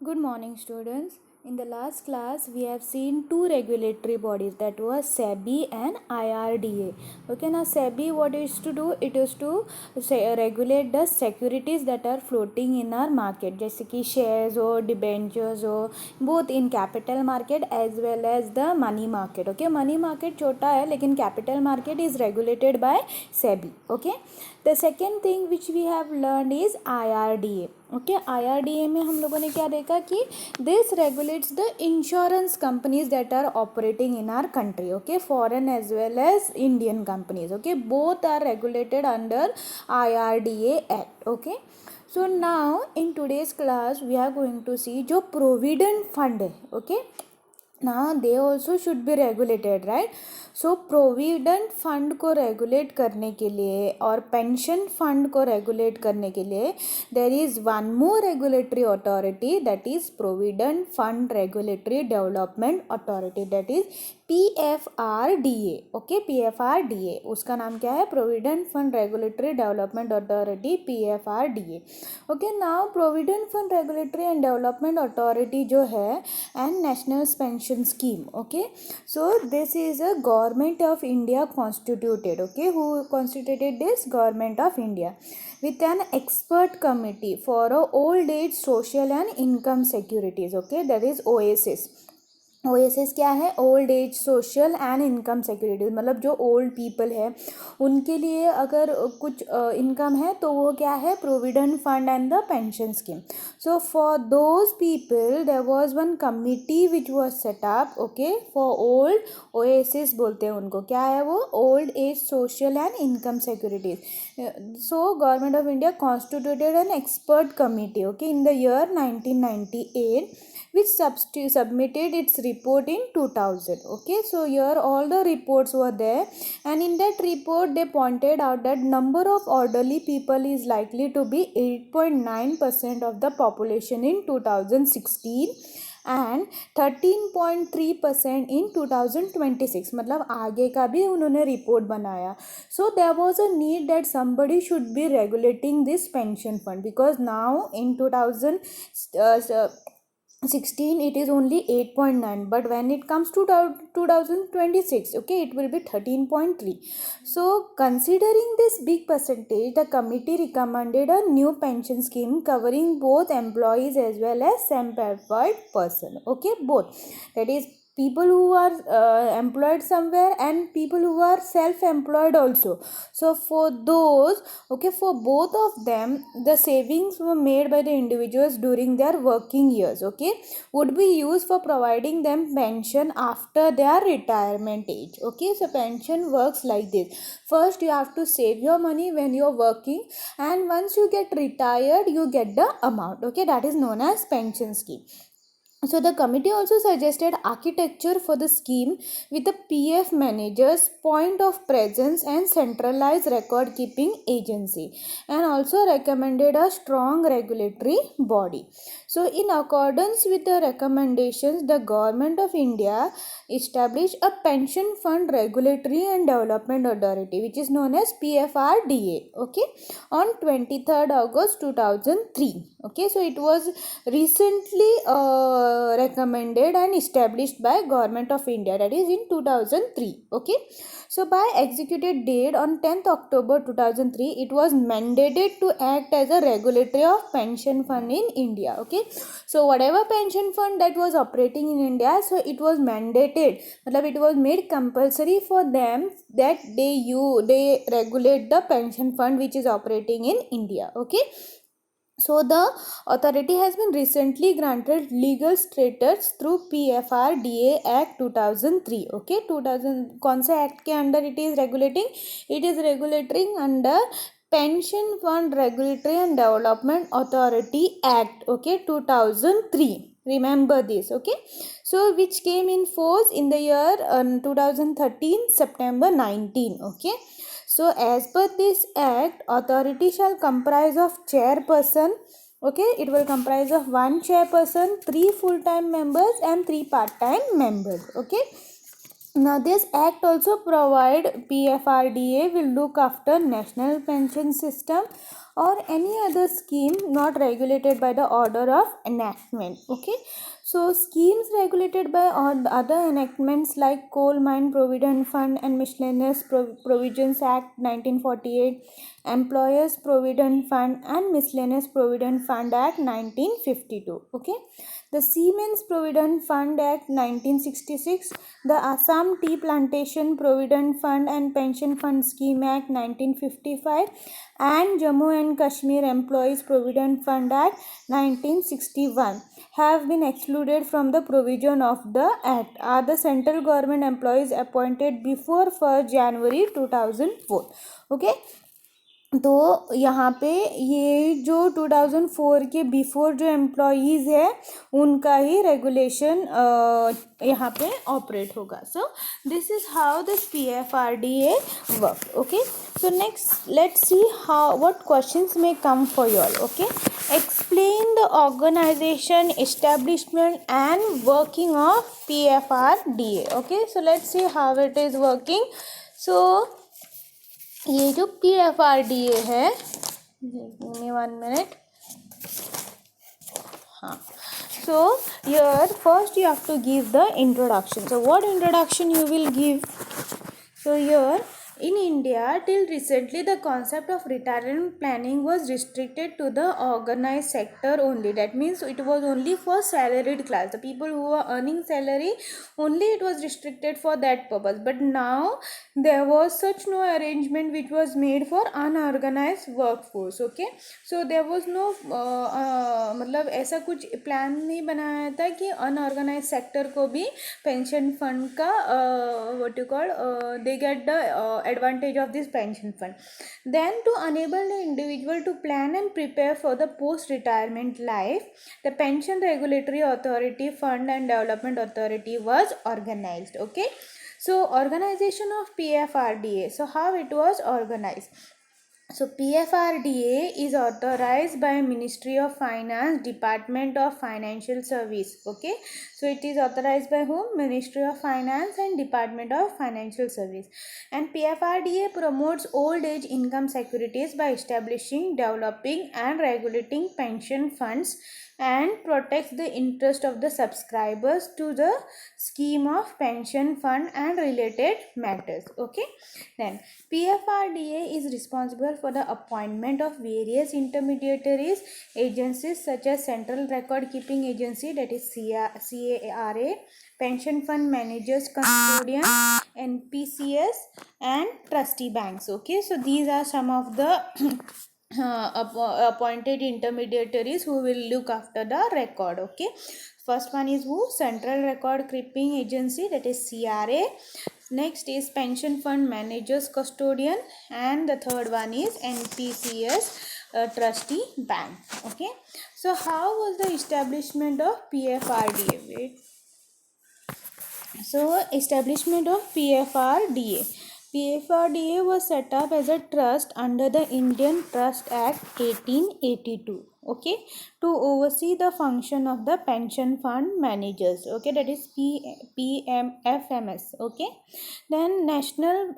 Good morning, students. In the last class, we have seen two regulatory bodies, that was SEBI and IRDA. Okay, now SEBI, what it is to do? It is to regulate the securities that are floating in our market, जैसे कि shares हो, debentures हो, both in capital market as well as the money market. Okay, money market छोटा है, लेकिन capital market is regulated by SEBI. Okay, the second thing which we have learned is IRDA. Okay IRDA में हम लोगों ने क्या देखा कि this regulates the insurance companies that are operating in our country. Okay, foreign as well as Indian companies. Okay, both are regulated under IRDA act. Okay, so now in today's class we are going to see जो provident fund है. Okay, ना they also should be regulated, right. So provident fund को regulate करने के लिए और pension fund को regulate करने के लिए there is one more regulatory authority, that is provident fund regulatory development authority, that is PFRDA. Okay, PFRDA उसका नाम क्या है? Provident fund regulatory development authority, PFRDA. Okay, now provident fund regulatory and development authority जो है and national pension scheme. Okay, so this is a government of India constituted. Okay, who constituted this? Government of India, with an expert committee for old age social and income securities. Okay, that is OSS. OSS क्या है? Old age social and income securities. मतलब जो old people है उनके लिए अगर कुछ income है तो वो क्या है? Provident fund and the pension scheme. So for those people there was one committee which was set up. Okay, for old, OSS बोलते हैं उनको. क्या है वो? Old age social and income securities. So government of India constituted an expert committee. Okay, in the year 1998, which submitted its report in 2000. Okay, so here all the reports were there, and in that report they pointed out that number of elderly people is likely to be 8.9% of the population in 2016 and 13.3% in 2026. मतलब आगे का भी उन्होंने report बनाया. So there was a need that somebody should be regulating this pension fund, because now in 2016 it is only 8.9, but when it comes to 2026, okay, it will be 13.3. so considering this big percentage, the committee recommended a new pension scheme covering both employees as well as self-employed person. Okay, both, that is people who are employed somewhere and people who are self-employed also. So for those, okay, for both of them, the savings were made by the individuals during their working years, okay, would be used for providing them pension after their retirement age. Okay, so pension works like this. First you have to save your money when you're working, and once you get retired you get the amount. Okay, that is known as pension scheme. So the committee also suggested architecture for the scheme with a PF manager's point of presence and centralized record keeping agency, and also recommended a strong regulatory body. So in accordance with the recommendations, the government of India established a pension fund regulatory and development authority, which is known as PFRDA. Okay, on 23rd August 2003. Okay, so it was recently recommended and established by government of India, that is in 2003. Okay, so by executed date on 10th October 2003, it was mandated to act as a regulatory of pension fund in India. Okay, so whatever pension fund that was operating in India, so it was mandated, मतलब it was made compulsory for them that they regulate the pension fund which is operating in India. Okay, so the authority has been recently granted legal status through PFRDA Act 2003. Okay, 2000 कौन से act के under it is regulating? It is regulating under Pension Fund Regulatory and Development Authority Act. Okay, 2003. Remember this. Okay, so which came in force in the year 2013 September 19. Okay, so as per this act, authority shall comprise of chairperson. Okay, it will comprise of one chairperson, 3 full-time members and 3 part-time members. Okay, now this act also provide PFRDA will look after national pension system, or any other scheme not regulated by the order of enactment. Okay, so schemes regulated by other enactments like Coal Mine Provident Fund and Miscellaneous Provisions Act 1948, Employers Provident Fund and Miscellaneous Provident Fund Act 1952. Okay, the Siemens Provident Fund Act 1966, the Assam Tea Plantation Provident Fund and Pension Fund Scheme Act 1955, and Jammu and Kashmir Employees Provident Fund Act 1961 have been excluded from the provision of the act. Are the central government employees appointed before 1st January 2004. Okay, तो यहाँ पे ये जो 2004 के before जो employees है उनका ही regulation यहाँ पे ऑपरेट होगा. So this is how this PFRDA work. Okay, so next let's see how what questions may come for you all. Okay, explain the organization, establishment and working of PFRDA. Okay, so let's see how it is working. So ये जो PFRDA है, give me 1 minute. हाँ, so here first you have to give the introduction. So what introduction you will give? So here in India till recently the concept of retirement planning was restricted to the organized sector only. That means it was only for salaried class, the people who are earning salary only, it was restricted for that purpose. But now there was such no arrangement which was made for unorganized workforce. Okay, so there was no मतलब ऐसा कुछ plan नहीं बनाया था कि unorganised sector को भी pension fund का what you call they get the advantage of this pension fund. Then to enable the individual to plan and prepare for the post retirement life, the pension regulatory authority fund and development authority was organized. Okay, so organization of PFRDA. So how it was organized? So PFRDA is authorized by Ministry of Finance, Department of Financial Service. Okay, so it is authorized by whom? Ministry of Finance and Department of Financial Service. And PFRDA promotes old age income securities by establishing, developing and regulating pension funds and protects the interest of the subscribers to the scheme of pension fund and related matters. Okay, then PFRDA is responsible for the appointment of various intermediaries agencies such as Central Record Keeping Agency, that is CARA, pension fund managers, custodian, NPCS and trustee banks. Okay, so these are some of the appointed intermediaries who will look after the record. Okay, first one is who? Central Record Keeping Agency, that is CRA. Next is pension fund managers custodian, and the third one is NPCS trustee bank. Okay, so how was the establishment of PFRDA? Wait. So establishment of PFRDA. PFRDA was set up as a trust under the Indian Trust Act 1882. Okay, to oversee the function of the pension fund managers. Okay, that is PMFMS. Okay, then National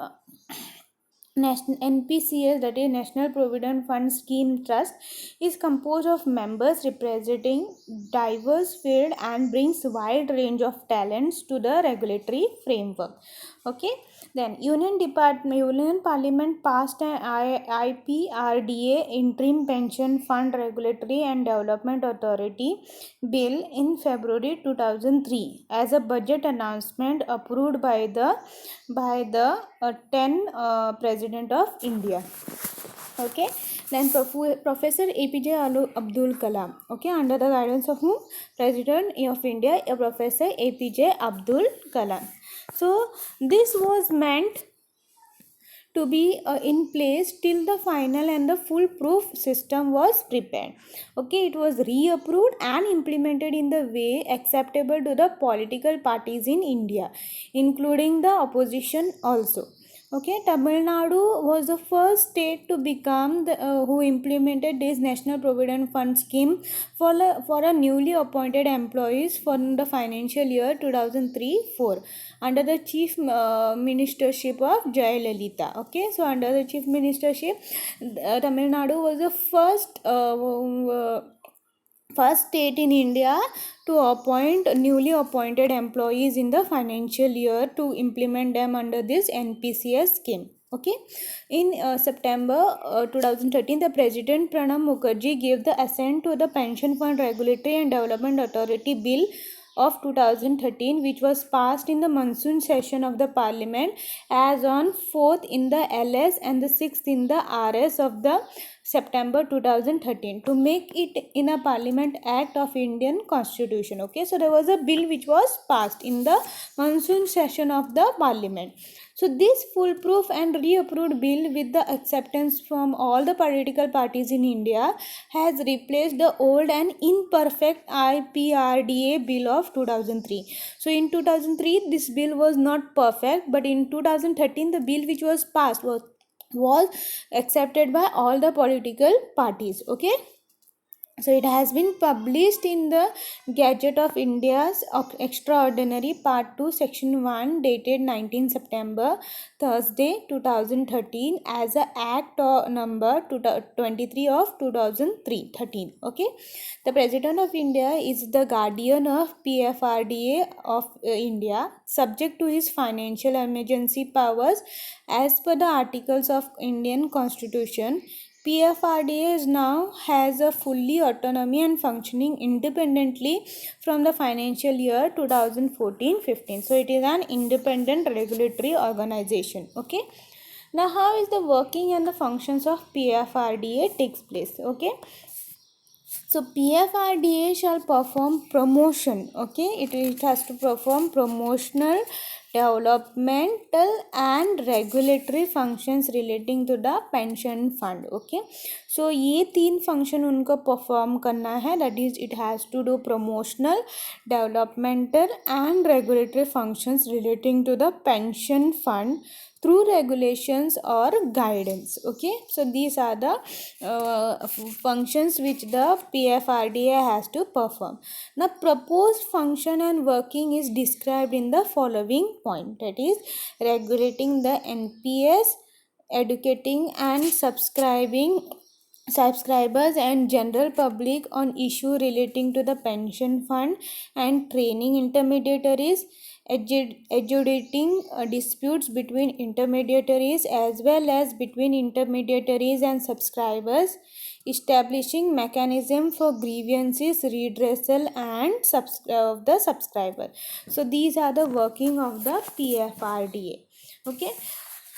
NPCS, that is National Provident Fund Scheme Trust, is composed of members representing diverse field and brings wide range of talents to the regulatory framework. Okay, then Union Parliament passed an IPRDA, Interim Pension Fund Regulatory and Development Authority Bill in February 2003 as a budget announcement approved by the 10 President of India. Okay, then Professor APJ Abdul Kalam. Okay, under the guidance of whom? President of India, Professor APJ Abdul Kalam. So this was meant to be in place till the final and the foolproof system was prepared. Okay, it was reapproved and implemented in the way acceptable to the political parties in India, including the opposition also. Okay, Tamil Nadu was the first state to become who implemented this National Provident Fund scheme for a newly appointed employees for the financial year 2003-4 under the chief ministership of Jayalalitha. Okay, so under the chief ministership, Tamil Nadu was the first state in India to appoint newly appointed employees in the financial year to implement them under this NPCS scheme. Okay, in September 2013, the President Pranab Mukherjee gave the assent to the Pension Fund Regulatory and Development Authority Bill of 2013, which was passed in the monsoon session of the Parliament as on 4th in the LS and the 6th in the RS of the September 2013 to make it in a Parliament Act of Indian Constitution. Okay, so there was a bill which was passed in the monsoon session of the Parliament. So this foolproof and reapproved bill with the acceptance from all the political parties in India has replaced the old and imperfect IPRDA bill of 2003. So in 2003 this bill was not perfect, but in 2013 the bill which was passed was accepted by all the political parties. Okay, so it has been published in the Gazette of India's Extraordinary Part 2 Section 1 dated 19 September Thursday 2013 as a Act number 23 of 2013. Okay, the President of India is the guardian of PFRDA of India, subject to his financial emergency powers as per the articles of Indian Constitution. PFRDA now has a fully autonomy and functioning independently from the financial year 2014-15. So it is an independent regulatory organization. Okay. Now how is the working and the functions of PFRDA takes place? Okay. So PFRDA shall perform promotion. Okay, it has to perform promotional, developmental and regulatory functions relating to the pension fund. Okay, so ये तीन function उनको perform करना है, that is it has to do promotional, developmental and regulatory functions relating to the pension fund through regulations or guidance. Okay, so these are the functions which the PFRDA has to perform. Now proposed function and working is described in the following point, that is regulating the NPS, educating and subscribers and general public on issue relating to the pension fund and training intermediaries, adjudicating disputes between intermediaries as well as between intermediaries and subscribers, establishing mechanism for grievances redressal and the subscriber. So these are the working of the PFRDA. Okay,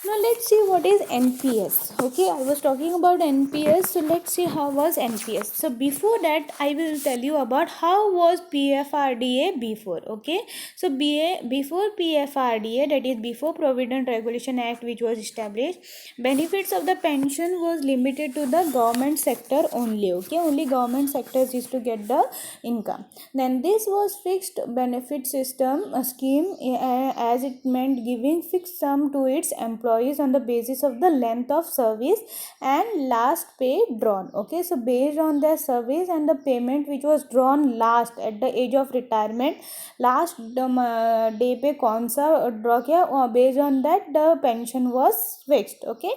now let's see what is NPS. Okay, I was talking about NPS, so let's see how was NPS. So before that I will tell you about how was PFRDA before. Okay, so before PFRDA, that is before Provident Regulation Act which was established, benefits of the pension was limited to the government sector only. Okay, only government sectors used to get the income. Then this was fixed benefit system scheme as it meant giving fixed sum to its employees on the basis of the length of service and last pay drawn. Okay, so based on their service and the payment which was drawn last at the age of retirement, last day पे कौन सा draw किया, based on that the pension was fixed. Okay,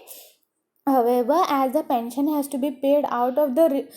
however, as the pension has to be paid out of the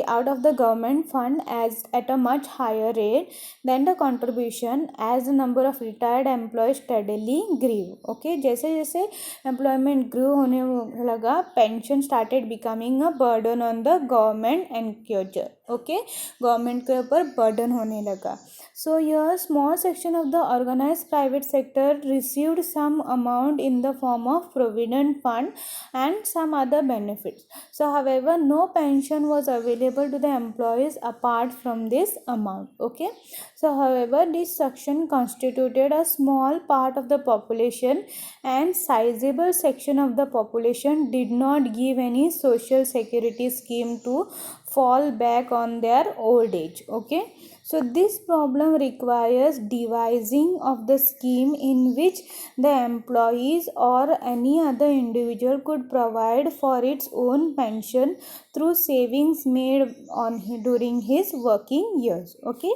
out of the government fund as at a much higher rate than the contribution, as the number of retired employees steadily grew. Okay, जैसे जैसे employment grew होने लगा, pension started becoming a burden on the government encourager. Okay, government के ऊपर burden होने लगा. So here small section of the organized private sector received some amount in the form of provident fund and some other benefits. So however no pension was available to the employees apart from this amount. Okay, so however this section constituted a small part of the population and sizable section of the population did not give any social security scheme to fall back on their old age. Okay, so this problem requires devising of the scheme in which the employees or any other individual could provide for its own pension through savings made on during his working years. Okay,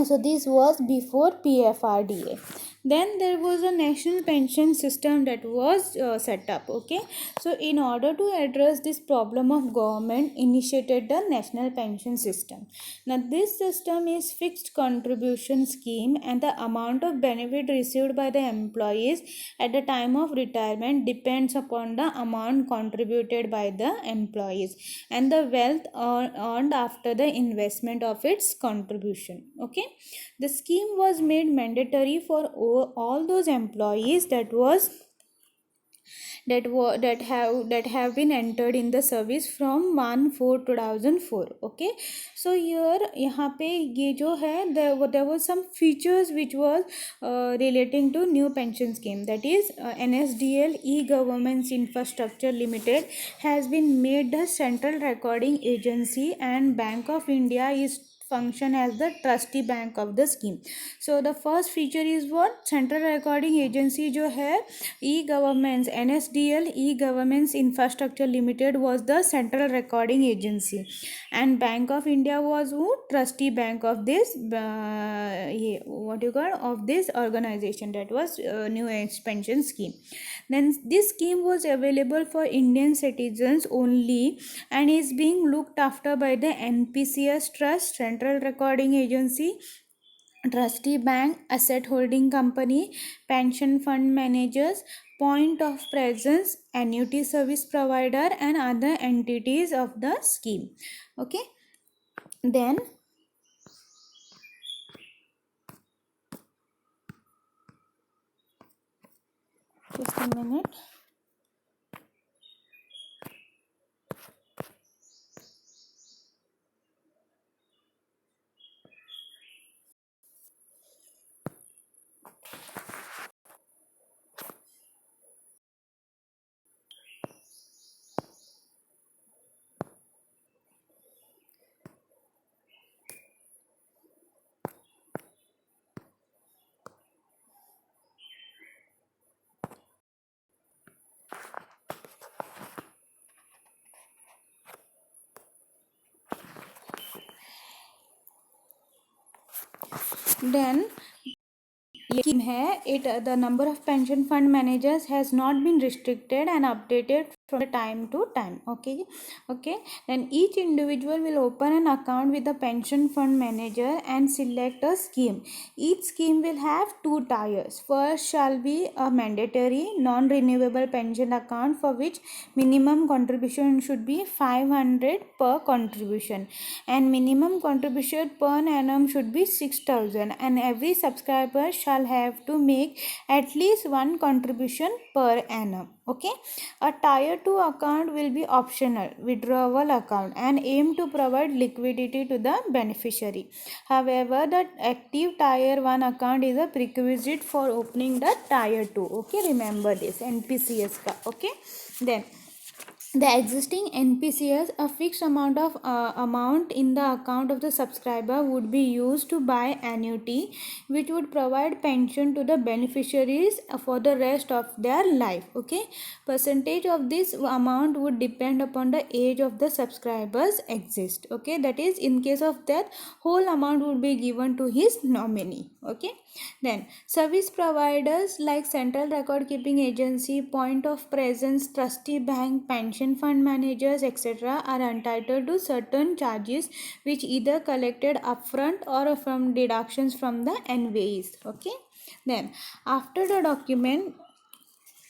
so this was before PFRDA. Then there was a national pension system that was set up. Okay, so in order to address this problem of government initiated the national pension system. Now this system is fixed contribution scheme, and the amount of benefit received by the employees at the time of retirement depends upon the amount contributed by the employees and the wealth earned after the investment of its contribution. Okay, the scheme was made mandatory for all those employees that have been entered in the service from 1/4/2004. Okay, so here यहाँ पे ये जो है there was some features which was relating to new pension scheme, that is NSDL e-Governments Infrastructure Limited has been made the central recording agency, and Bank of India is function as the trustee bank of the scheme. So the first feature is what, central recording agency जो है e-Governments NSDL e-Governments Infrastructure Limited was the central recording agency, and Bank of India was who, trustee bank of this of this organization, that was new age pension scheme. Then this scheme was available for Indian citizens only and is being looked after by the NPCS Trust, Central Recording Agency, trustee bank, asset holding company, pension fund managers, point of presence, annuity service provider, and other entities of the scheme. Okay, then just a minute. Then लेकिन है it the number of pension fund managers has not been restricted and updated from time to time. Okay, then each individual will open an account with the pension fund manager and select a scheme. Each scheme will have two tiers. First shall be a mandatory non-renewable pension account for which minimum contribution should be 500 per contribution, and minimum contribution per annum should be 6,000, and every subscriber shall have to make at least one contribution per annum. Okay, a tier 2 account will be optional withdrawal account and aim to provide liquidity to the beneficiary. However, the active tier 1 account is a prerequisite for opening the tier 2. Okay, remember this NPCS ka. Okay, then the existing NPCS, a fixed amount in the account of the subscriber would be used to buy annuity, which would provide pension to the beneficiaries for the rest of their life. Okay, percentage of this amount would depend upon the age of the subscribers exist. Okay, that is, in case of death, whole amount would be given to his nominee. Okay, then service providers like central record keeping agency, point of presence, trustee bank, pension fund managers, etc. are entitled to certain charges which either collected upfront or from deductions from the NVAs. Okay, then after the document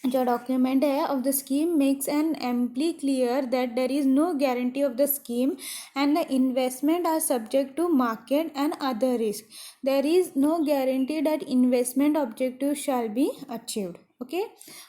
जो document है of the scheme makes an amply clear that there is no guarantee of the scheme and the investment are subject to market and other risk. There is no guarantee that investment objectives shall be achieved. Okay,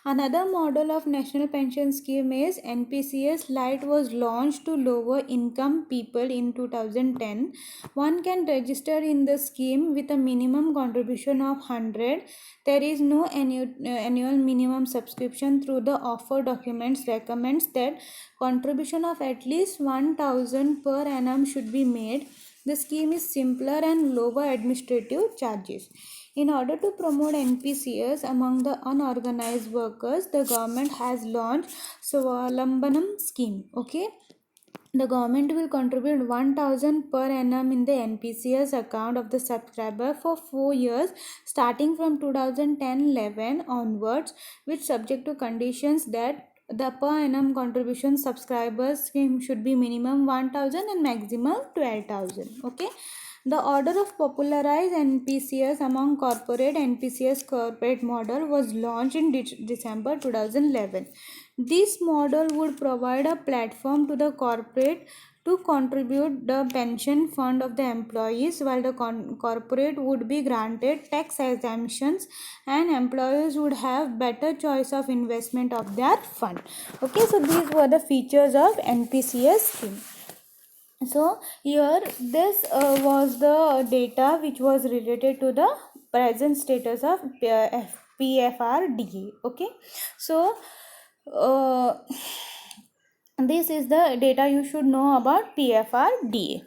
another model of national pension scheme is NPCS Lite was launched to lower income people in 2010. One can register in the scheme with a minimum contribution of 100. There is no annual minimum subscription. Through the offer documents recommends that contribution of at least 1000 per annum should be made. The scheme is simpler and lower administrative charges. In order to promote NPCS among the unorganized workers, the government has launched Swalambanam scheme. Okay, the government will contribute 1000 per annum in the NPCS account of the subscriber for 4 years starting from 2010-11 onwards, which subject to conditions that the per annum contribution subscribers scheme should be minimum 1000 and maximum 12,000. Okay, the order of popularize NPCS among corporate NPCS corporate model was launched in December 2011. This model would provide a platform to the corporate to contribute the pension fund of the employees, while the corporate would be granted tax exemptions and employees would have better choice of investment of their fund. Okay, so these were the features of NPCS scheme. So here this was the data which was related to the present status of PFRDA. Okay, so uh, this is the data you should know about PFRDA.